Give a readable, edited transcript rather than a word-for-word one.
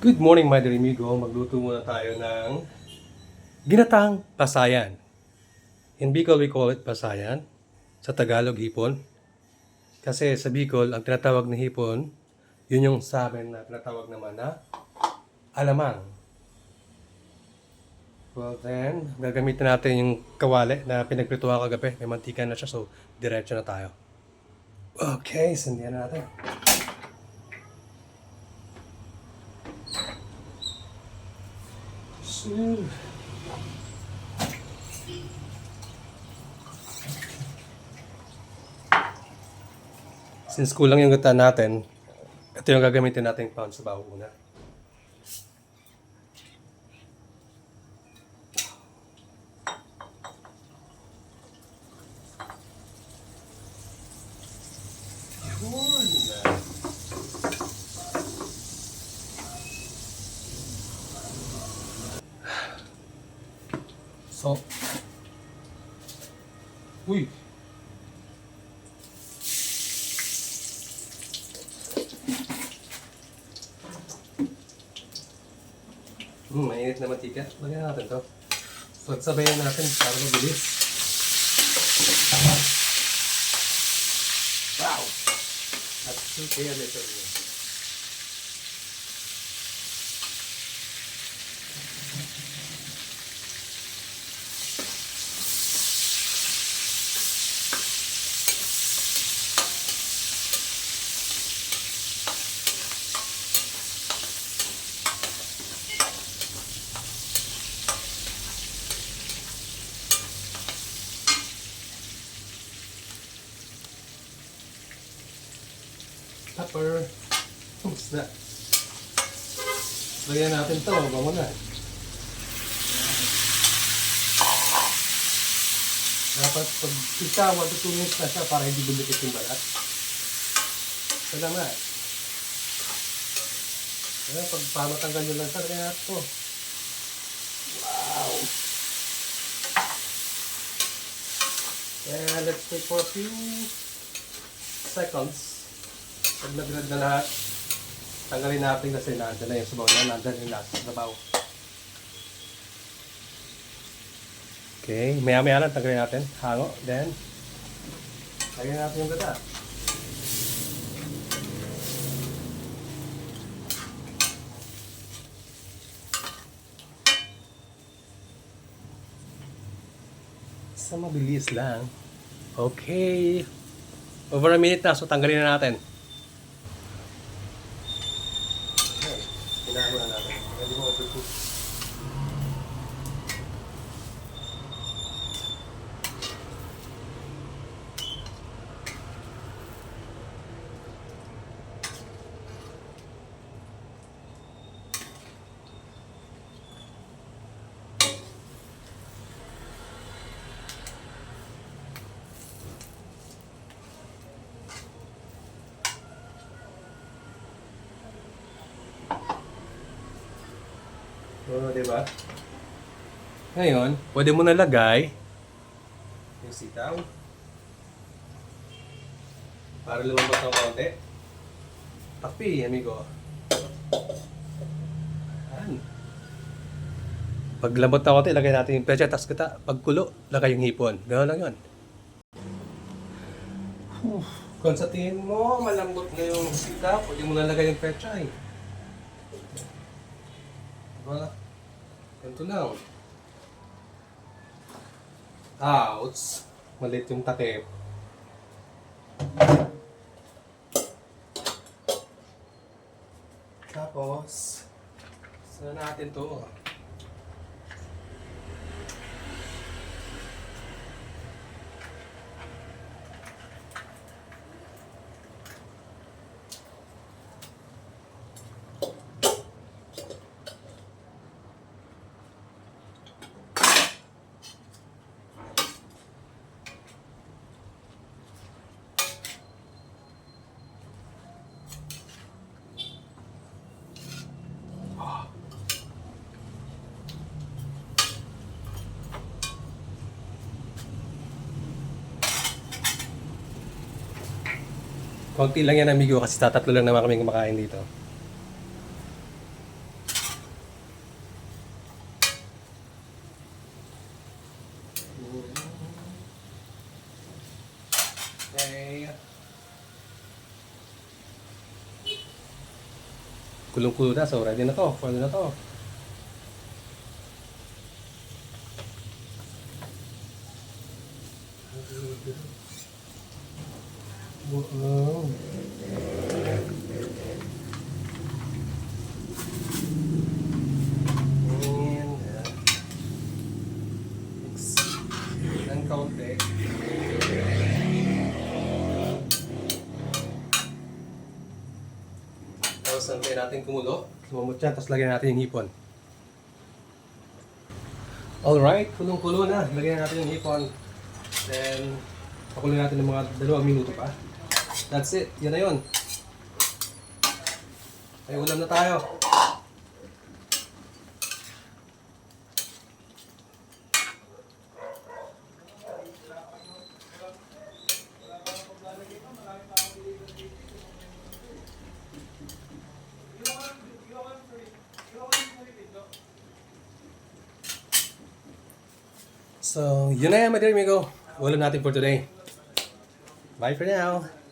Good morning, my dear amigo. Magluto muna tayo ng ginataang pasayan. In Bicol, we call it pasayan. Sa Tagalog, hipon. Kasi sa Bicol, ang tinatawag na hipon, yun yung sa amin na tinatawag naman na alamang. Well then, gagamitin natin yung kawali na pinagprituhan kagabi. May mantika na siya, so diretso na tayo. Okay, sandihan na natin. So, since kulang yung gata natin, ito yung gagamitin natin pound sa baho una. Yun. So, uy! Mainit na mantika. Lagyan natin to. Pagsabayan natin para mabilis. Wow! At okay ulit ito. Pepper. Oops, na. Lagyan natin to. Bango na. Dapat pag isa, 1 to 2 minutes na siya para hindi bumikit yung balat. Salamat. Kaya pag pamatanggal nyo lang siya, kaya ito. Wow! And let's wait for a few seconds. Pag nag-grad na lahat, tanggalin natin kasi nandun na yung sabaw na, nandun yung lasa sa sabaw. Okay, maya-maya lang tanggalin natin, hango, then lagyan natin yung gata. Sa mabilis lang. Okay. Over a minute na, so tanggalin na natin. Ginagawa natin. Hindi mo overcook. Oo, diba? Ngayon, pwede mo nalagay yung sitaw para lumambot ng konti. Takpi, amigo. Ayan. Pag lambot ng konti, lagay natin yung pecha, tapos kita, pagkulo, lagay yung hipon. Ganoon lang yun. Kung sa tingin mo, malambot na yung sitaw, pwede mo nalagay yung pecha eh. Diba? Ganito lang. Ouch! Malit yung takip. Tapos, saan natin to? Konti lang yan amigo kasi tatatlo lang naman kami kumakain dito. kulong-kulo na. So, ready na to. Pwede na to. Wow. And, mix ng kaunti. Tapos antayin natin kumulo. Sumamot yan, tapos lagyan natin yung hipon. Alright, kulong-kulo na. Lagyan natin yung hipon. Then, pakuloy natin ng mga 2 minuto pa. That's it. Yan na yun. Ay, ulam na tayo. So, yun na yan, my dear amigo. Ulam natin for today. Bye for now.